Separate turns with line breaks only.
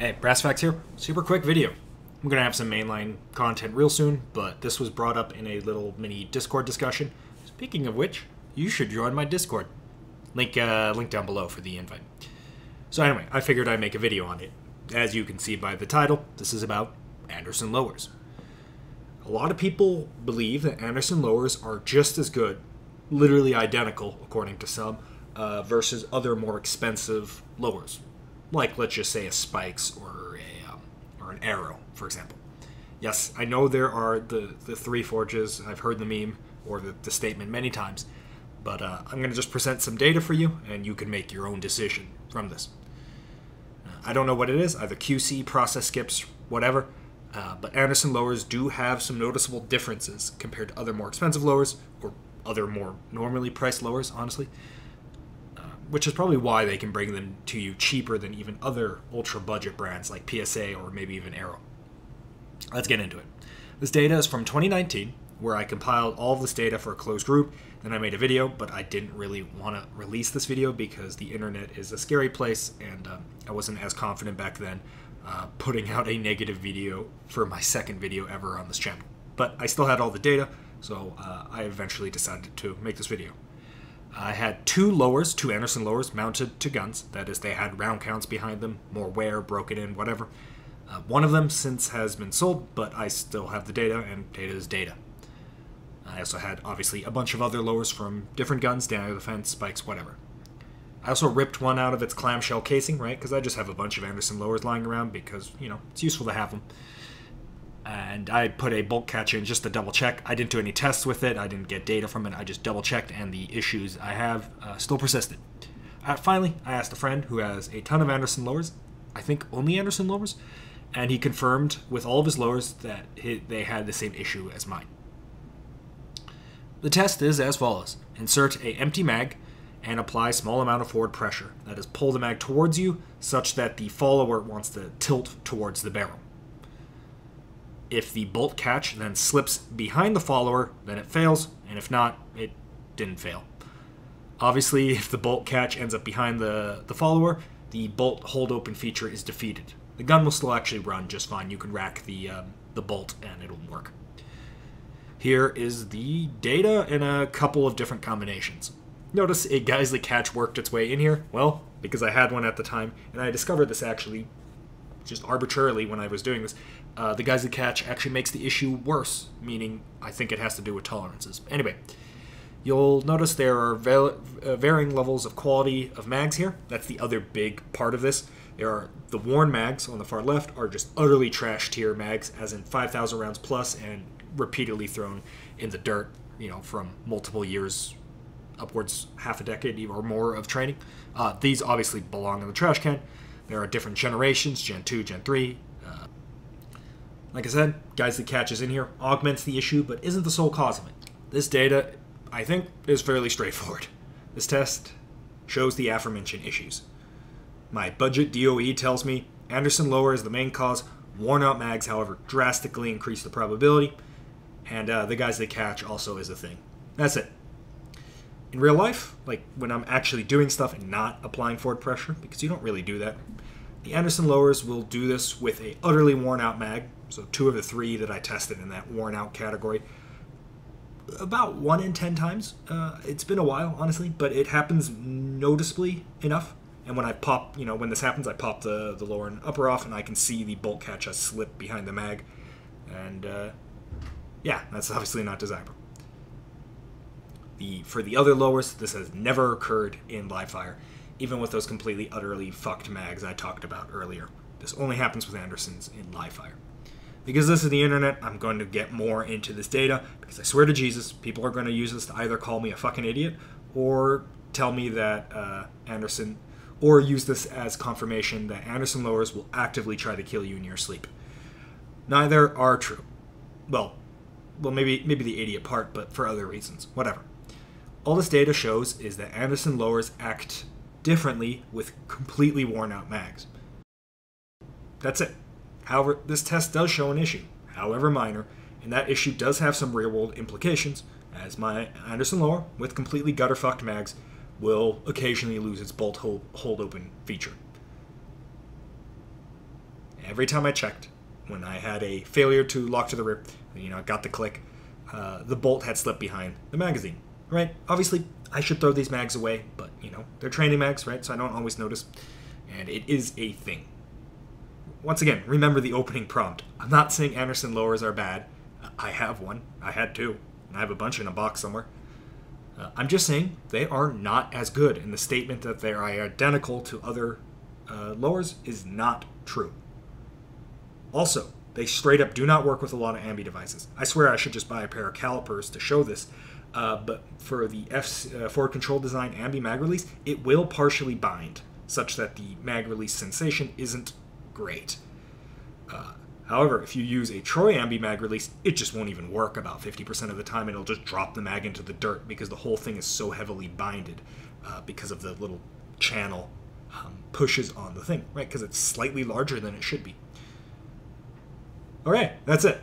Hey, Brass Facts here. Super quick video. I'm going to have some mainline content real soon, but this was brought up in a little mini Discord discussion. Speaking of which, you should join my Discord. Link down below for the invite. So anyway, I figured I'd make a video on it. As you can see by the title, this is about Anderson lowers. A lot of people believe that Anderson lowers are just as good, literally identical, according to some, versus other more expensive lowers. Like, let's just say a Spikes or an Arrow, for example. Yes, I know there are the three forges. I've heard the meme or the statement many times. But I'm going to just present some data for you, and you can make your own decision from this. I don't know what it is, either QC, process skips, whatever. But Anderson lowers do have some noticeable differences compared to other more expensive lowers, or other more normally priced lowers, honestly. Which is probably why they can bring them to you cheaper than even other ultra-budget brands like PSA or maybe even Arrow. Let's get into it. This data is from 2019, where I compiled all of this data for a closed group. Then I made a video, but I didn't really want to release this video because the internet is a scary place, and I wasn't as confident back then putting out a negative video for my second video ever on this channel. But I still had all the data, so I eventually decided to make this video. I had two Anderson lowers mounted to guns. That is, they had round counts behind them, more wear, broken in, whatever. One of them since has been sold, but I still have the data, and data is data. I also had, obviously, a bunch of other lowers from different guns, down the fence, Spikes, whatever. I also ripped one out of its clamshell casing, right, because I just have a bunch of Anderson lowers lying around because, you know, it's useful to have them. And I put a bolt catch in just to double check. I didn't do any tests with it. I didn't get data from it. I just double checked, and the issues I have still persisted. Finally, I asked a friend who has a ton of Anderson lowers, I think only Anderson lowers, and he confirmed with all of his lowers that they had the same issue as mine. The test is as follows. Insert a empty mag and apply small amount of forward pressure. That is, pull the mag towards you such that the follower wants to tilt towards the barrel. If the bolt catch then slips behind the follower, then it fails, and if not, it didn't fail. Obviously, if the bolt catch ends up behind the follower, the bolt hold open feature is defeated. The gun will still actually run just fine. You can rack the bolt and it'll work. Here is the data in a couple of different combinations. Notice a Geisley catch worked its way in here. Well, because I had one at the time, and I discovered this actually just arbitrarily when I was doing this. The Geisley catch actually makes the issue worse, meaning I think it has to do with tolerances. Anyway, you'll notice there are varying levels of quality of mags here. That's the other big part of this. There are the worn mags on the far left are just utterly trash tier mags, as in 5,000 rounds plus and repeatedly thrown in the dirt, you know, from multiple years, upwards half a decade or more of training. These obviously belong in the trash can. There are different generations, Gen 2, Gen 3. Like I said, Geisley catch is in here, augments the issue, but isn't the sole cause of it. This data, I think, is fairly straightforward. This test shows the aforementioned issues. My budget DOE tells me Anderson lower is the main cause. Worn out mags, however, drastically increase the probability. And the Geisley catch also is a thing. That's it. In real life, like when I'm actually doing stuff and not applying forward pressure, because you don't really do that, the Anderson lowers will do this with a utterly worn out mag. So 2 of the 3 that I tested in that worn out category. About 1 in 10 times. It's been a while, honestly, but it happens noticeably enough. And when I pop, you know, when this happens, I pop the lower and upper off, and I can see the bolt catch has slipped behind the mag. And yeah, that's obviously not desirable. For the other lowers, this has never occurred in live fire, even with those completely, utterly fucked mags I talked about earlier. This only happens with Andersons in live fire. Because this is the internet, I'm going to get more into this data, because I swear to Jesus, people are going to use this to either call me a fucking idiot, or tell me that Anderson, or use this as confirmation that Anderson lowers will actively try to kill you in your sleep. Neither are true. Well, maybe the idiot part, but for other reasons. Whatever. All this data shows is that Anderson lowers act differently with completely worn out mags. That's it. However, this test does show an issue, however minor, and that issue does have some real-world implications, as my Anderson lower with completely gutter-fucked mags will occasionally lose its bolt hold open feature. every time I checked, when I had a failure to lock to the rear, I got the click, the bolt had slipped behind the magazine, right? Obviously, I should throw these mags away, but, they're training mags, right? So I don't always notice, and it is a thing. Once again, remember the opening prompt. I'm not saying Anderson lowers are bad. I have one. I had two. And I have a bunch in a box somewhere. I'm just saying they are not as good, and the statement that they are identical to other lowers is not true. Also, they straight up do not work with a lot of ambi devices. I swear I should just buy a pair of calipers to show this, but for the forward control design ambi mag release, it will partially bind, such that the mag release sensation isn't great. However, if you use a Troy ambi mag release, it just won't even work about 50% of the time. It'll just drop the mag into the dirt because the whole thing is so heavily binded because of the little channel pushes on the thing, right? Because it's slightly larger than it should be. All right, that's it.